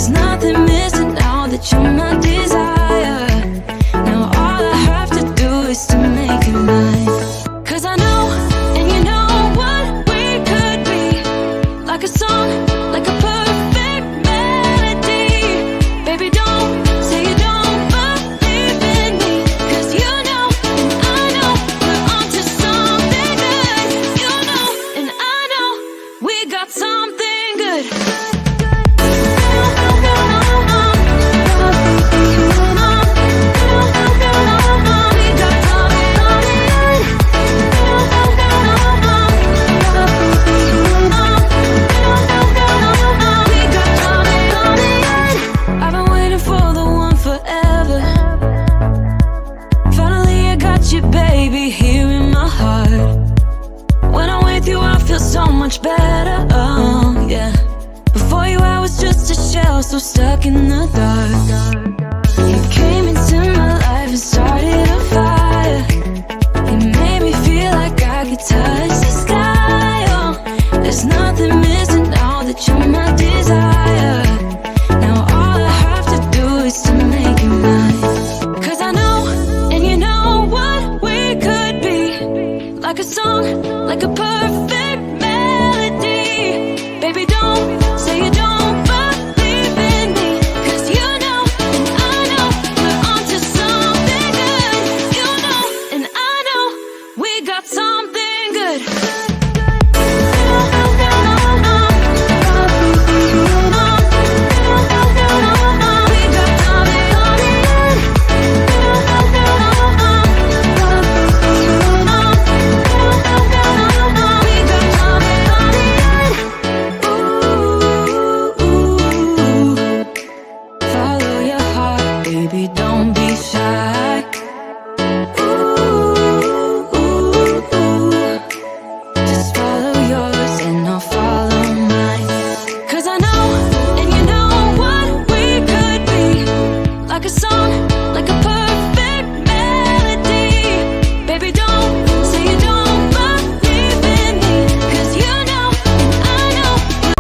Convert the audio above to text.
There's nothing missing now that you're my desire. Now all I have to do is to make you mine. 'Cause I know, and you know what we could be. Like a song, like a perfect melody. Baby, don't say you don't believe in me. 'Cause you know, and I know, we're onto something good. You know, and I know, we got something good. I've been waiting for the one forever. Finally I got you, baby, here in my heart. When I'm with you I feel so much better, oh yeah. Before you I was just a shell, so stuck in the dark. You came into my life and started a fire. You made me feel like I could touch the sky, oh. There's nothing missing now that you're my desire. Now all I have to do is to make you mine. 'Cause I know, and you know what we could be. Like a song, like a